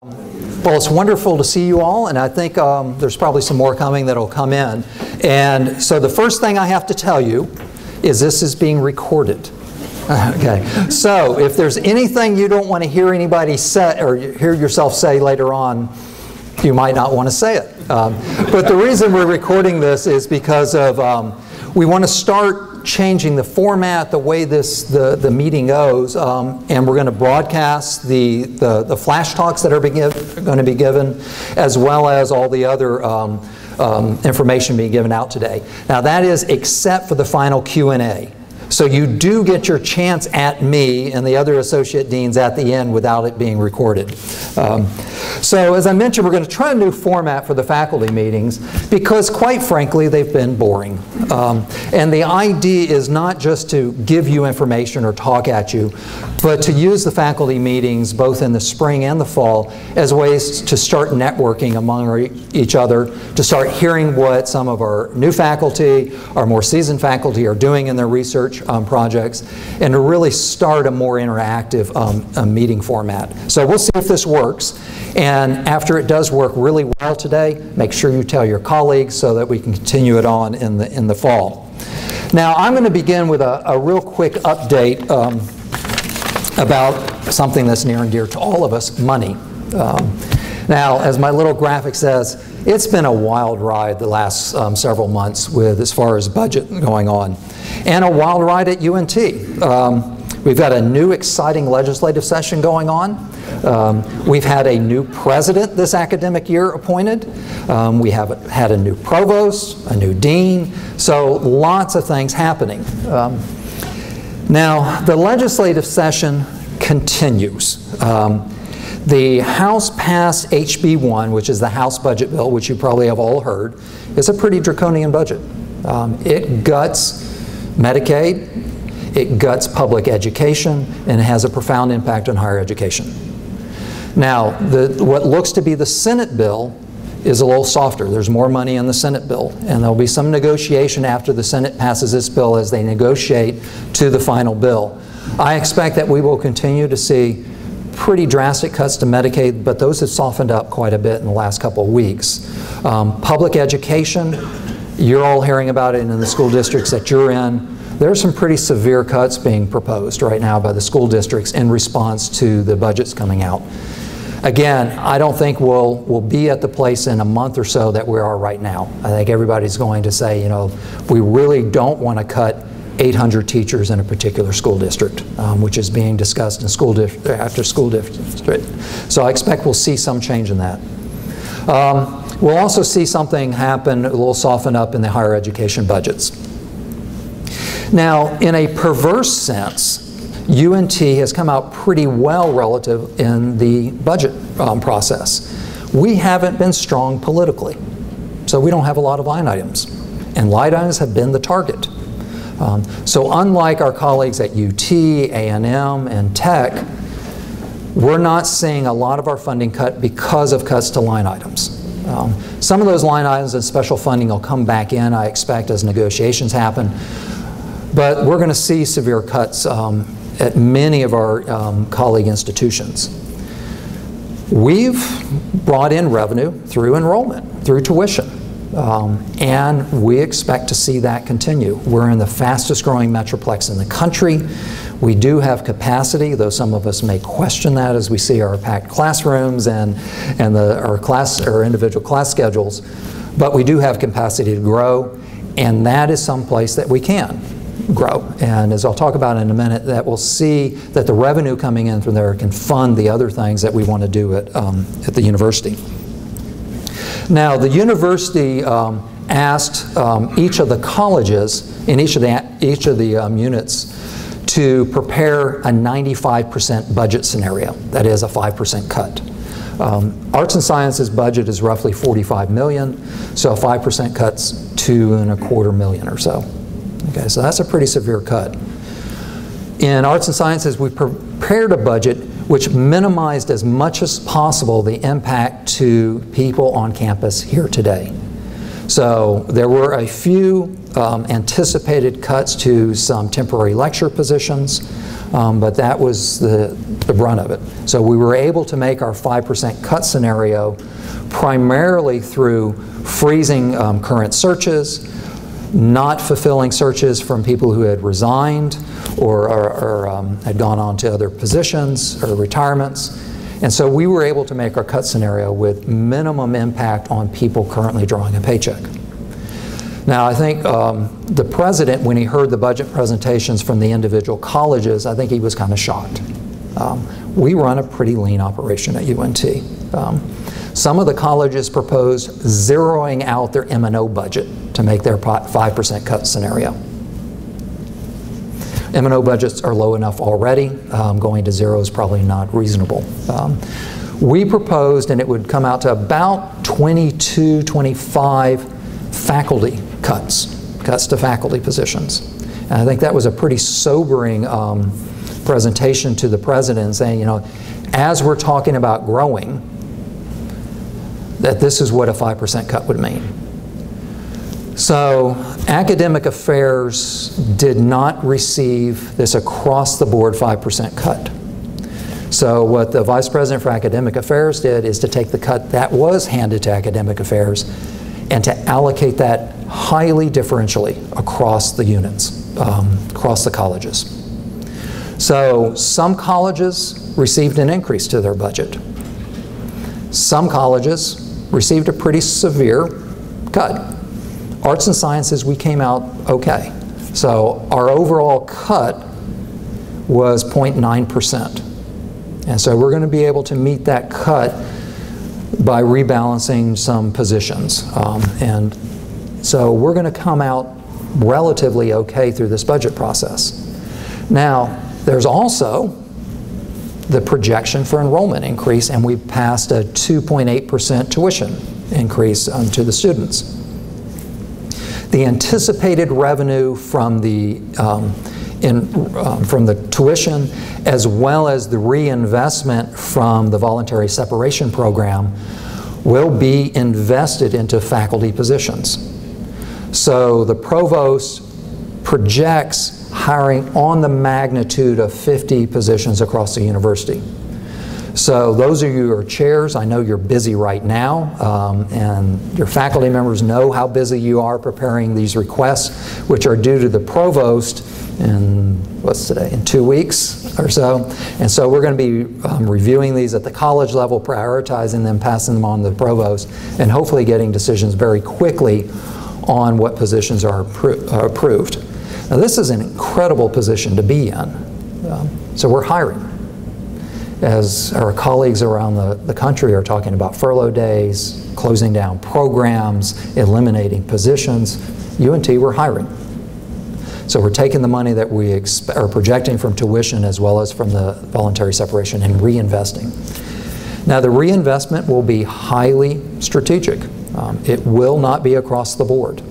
Well, it's wonderful to see you all, and I think there's probably some more coming that'll come in. And so the first thing I have to tell you is this is being recorded. Okay, so if there's anything you don't want to hear anybody say or hear yourself say later on, you might not want to say it. But the reason we're recording this is because of we want to start changing the format, the way the meeting goes, and we're going to broadcast the flash talks that are going to be given, as well as all the other information being given out today. Now that is except for the final Q&A. So you do get your chance at me and the other associate deans at the end without it being recorded. So as I mentioned, we're going to try a new format for the faculty meetings because, quite frankly, they've been boring. And the idea is not just to give you information or talk at you, but to use the faculty meetings both in the spring and the fall as ways to start networking among each other, to start hearing what some of our new faculty, our more seasoned faculty are doing in their research projects, and to really start a more interactive meeting format. So we'll see if this works, and after it does work really well today, make sure you tell your colleagues so that we can continue it on in the fall. Now I'm going to begin with a real quick update about something that's near and dear to all of us, money. Now, as my little graphic says, it's been a wild ride the last several months with as far as budget going on, and a wild ride at UNT. We've got a new exciting legislative session going on. We've had a new president this academic year appointed. We have had a new provost, a new dean, so lots of things happening. Now, the legislative session continues. The House passed HB 1, which is the House budget bill, which you probably have all heard. It's a pretty draconian budget. It guts Medicaid, it guts public education, and it has a profound impact on higher education. Now, what looks to be the Senate bill is a little softer. There's more money in the Senate bill, and there'll be some negotiation after the Senate passes this bill as they negotiate to the final bill. I expect that we will continue to see pretty drastic cuts to Medicaid, but those have softened up quite a bit in the last couple of weeks. Public education, you're all hearing about it in the school districts that you're in. There are some pretty severe cuts being proposed right now by the school districts in response to the budgets coming out. Again, I don't think we'll be at the place in a month or so that we are right now. I think everybody's going to say, you know, we really don't want to cut 800 teachers in a particular school district, which is being discussed in school after school district. So I expect we'll see some change in that. We'll also see something happen, a little soften up in the higher education budgets. Now, in a perverse sense, UNT has come out pretty well relative in the budget process. We haven't been strong politically, so we don't have a lot of line items, and line items have been the target. So unlike our colleagues at UT, A&M, and Tech, we're not seeing a lot of our funding cut because of cuts to line items. Some of those line items and special funding will come back in, I expect, as negotiations happen. But we're going to see severe cuts at many of our colleague institutions. We've brought in revenue through enrollment, through tuition. And we expect to see that continue. We're in the fastest growing metroplex in the country. We do have capacity, though some of us may question that as we see our packed classrooms and our individual class schedules. But we do have capacity to grow, and that is some place that we can grow. And as I'll talk about in a minute, that we'll see that the revenue coming in from there can fund the other things that we want to do at the university. Now, the university asked each of the colleges in each of the units to prepare a 95% budget scenario. That is a 5% cut. Arts and Sciences budget is roughly $45 million, so a 5% cut's $2.25 million or so. Okay, so that's a pretty severe cut. In Arts and Sciences, we prepared a budget which minimized as much as possible the impact to people on campus here today. So there were a few anticipated cuts to some temporary lecture positions, but that was the brunt of it. So we were able to make our 5% cut scenario primarily through freezing current searches, not fulfilling searches from people who had resigned or had gone on to other positions or retirements. And so we were able to make our cut scenario with minimum impact on people currently drawing a paycheck. Now, I think the president, when he heard the budget presentations from the individual colleges, I think he was kind of shocked. We run a pretty lean operation at UNT. Some of the colleges proposed zeroing out their M&O budget to make their 5% cut scenario. M&O budgets are low enough already. Going to zero is probably not reasonable. We proposed, and it would come out to about 22, 25 faculty cuts to faculty positions. And I think that was a pretty sobering presentation to the president, saying, you know, as we're talking about growing, that this is what a 5% cut would mean. So academic affairs did not receive this across-the-board 5% cut. So what the Vice President for Academic Affairs did is to take the cut that was handed to academic affairs and to allocate that highly differentially across the units, across the colleges. So some colleges received an increase to their budget. Some colleges received a pretty severe cut. Arts and sciences, we came out okay. So our overall cut was 0.9%. And so we're going to be able to meet that cut by rebalancing some positions. And so we're going to come out relatively okay through this budget process. Now, there's also the projection for enrollment increase, and we passed a 2.8% tuition increase to the students. The anticipated revenue from the tuition, as well as the reinvestment from the voluntary separation program, will be invested into faculty positions. So the provost projects hiring on the magnitude of 50 positions across the university. So those of you who are chairs, I know you're busy right now, and your faculty members know how busy you are preparing these requests, which are due to the provost in, what's today, in 2 weeks or so. And so we're going to be reviewing these at the college level, prioritizing them, passing them on to the provost, and hopefully getting decisions very quickly on what positions are approved. Now this is an incredible position to be in. So we're hiring. As our colleagues around the country are talking about furlough days, closing down programs, eliminating positions, UNT, we're hiring. So we're taking the money that we are projecting from tuition as well as from the voluntary separation and reinvesting. Now the reinvestment will be highly strategic. It will not be across the board.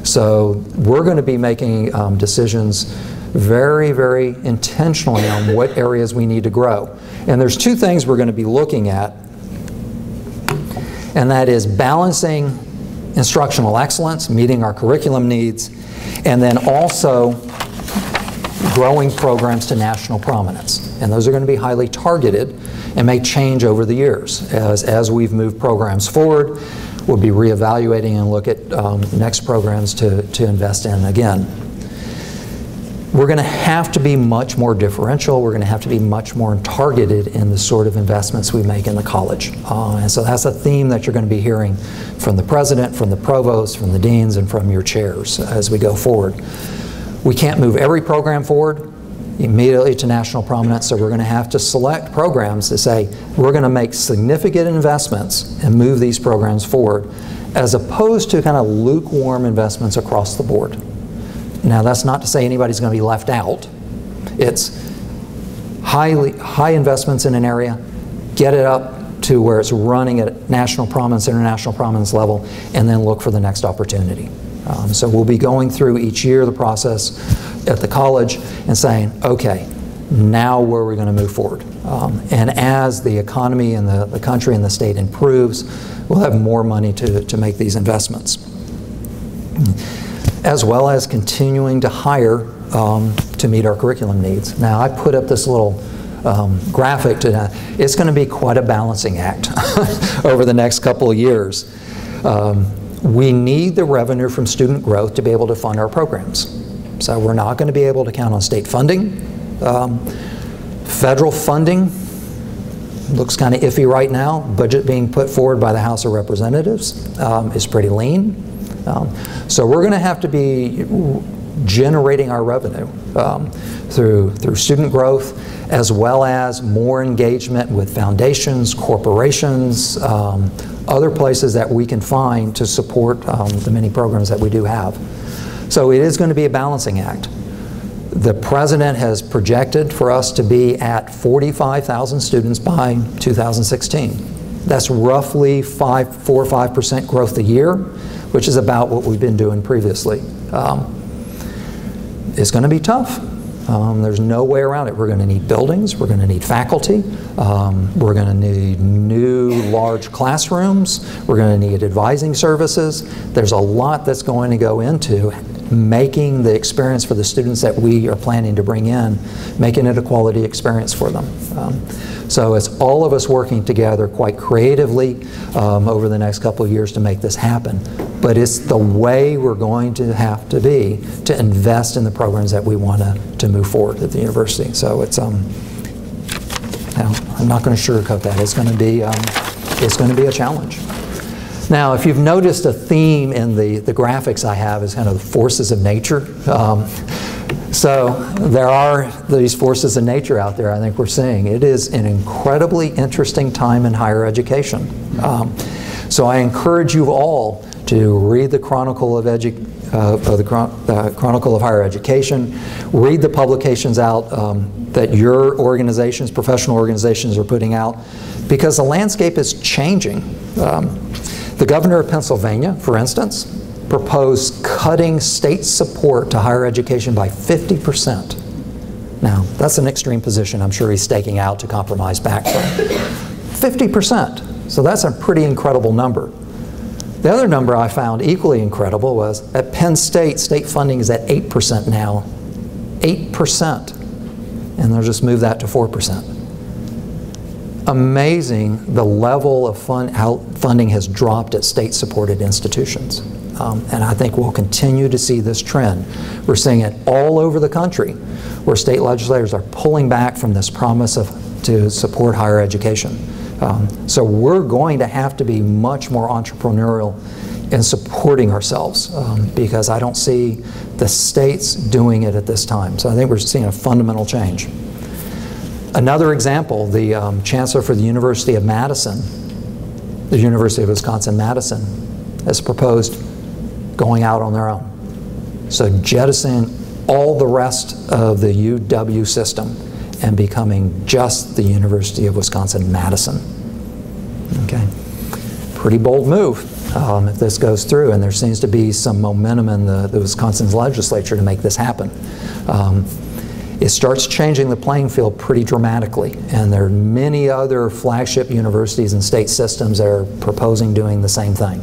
So we're going to be making decisions very, very intentionally on what areas we need to grow. And there's two things we're going to be looking at, and that is balancing instructional excellence, meeting our curriculum needs, and then also growing programs to national prominence. And those are going to be highly targeted and may change over the years. As we've moved programs forward, we'll be reevaluating and look at next programs to invest in again. We're going to have to be much more differential. We're going to have to be much more targeted in the sort of investments we make in the college. And so that's a theme that you're going to be hearing from the president, from the provost, from the deans, and from your chairs as we go forward. We can't move every program forward immediately to national prominence, so we're going to have to select programs to say, we're going to make significant investments and move these programs forward, as opposed to kind of lukewarm investments across the board. Now that's not to say anybody's going to be left out. It's high investments in an area, get it up to where it's running at national prominence, international prominence level, and then look for the next opportunity. So we'll be going through each year the process at the college and saying, okay, now where are we going to move forward? And as the economy and the country and the state improves, we'll have more money to make these investments. as well as continuing to hire to meet our curriculum needs. Now, I put up this little graphic to, it's going to be quite a balancing act over the next couple of years. We need the revenue from student growth to be able to fund our programs. So we're not going to be able to count on state funding. Federal funding looks kind of iffy right now. Budget being put forward by the House of Representatives is pretty lean. So we're going to have to be generating our revenue through student growth, as well as more engagement with foundations, corporations, other places that we can find to support the many programs that we do have. So it is going to be a balancing act. The President has projected for us to be at 45,000 students by 2016. That's roughly 4 or 5% growth a year, which is about what we've been doing previously. It's going to be tough. There's no way around it. We're going to need buildings, we're going to need faculty, we're going to need new large classrooms, we're going to need advising services. There's a lot that's going to go into making the experience for the students that we are planning to bring in, making it a quality experience for them. So it's all of us working together quite creatively over the next couple of years to make this happen. But it's the way we're going to have to be to invest in the programs that we want to move forward at the university. So it's I'm not going to sugarcoat that. It's going to be a challenge. Now, if you've noticed a theme in the graphics I have is kind of the forces of nature. So there are these forces of nature out there I think we're seeing. It is an incredibly interesting time in higher education. So I encourage you all to read the Chronicle of Chronicle of Higher Education, read the publications out that your organizations, professional organizations are putting out, because the landscape is changing. The governor of Pennsylvania, for instance, proposed cutting state support to higher education by 50%. Now, that's an extreme position I'm sure he's staking out to compromise back from. 50%. So that's a pretty incredible number. The other number I found equally incredible was at Penn State, state funding is at 8% now. 8%. And they'll just move that to 4%. Amazing the level of how funding has dropped at state-supported institutions. And I think we'll continue to see this trend. We're seeing it all over the country where state legislators are pulling back from this promise to support higher education. So we're going to have to be much more entrepreneurial in supporting ourselves because I don't see the states doing it at this time. So I think we're seeing a fundamental change. Another example, the Chancellor for the University of Madison, the University of Wisconsin-Madison, has proposed going out on their own. So jettisoning all the rest of the UW system and becoming just the University of Wisconsin-Madison. Okay, pretty bold move if this goes through, and there seems to be some momentum in the Wisconsin legislature to make this happen. It starts changing the playing field pretty dramatically, and there are many other flagship universities and state systems that are proposing doing the same thing.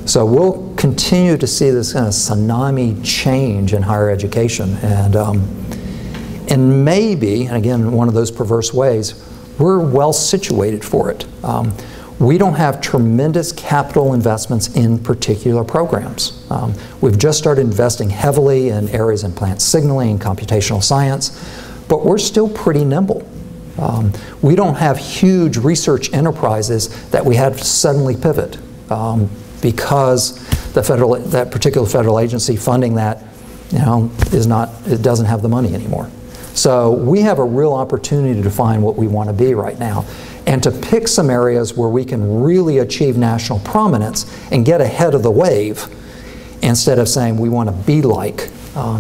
So we'll continue to see this kind of tsunami change in higher education, and maybe, and again, one of those perverse ways, we're well situated for it. We don't have tremendous capital investments in particular programs. We've just started investing heavily in areas in plant signaling and computational science, but we're still pretty nimble. We don't have huge research enterprises that we had to suddenly pivot because that particular federal agency funding that, it doesn't have the money anymore. So we have a real opportunity to define what we want to be right now and to pick some areas where we can really achieve national prominence and get ahead of the wave instead of saying we want to be like,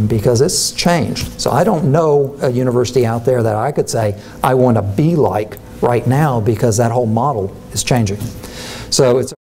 because it's changed. So I don't know a university out there that I could say I want to be like right now because that whole model is changing. So it's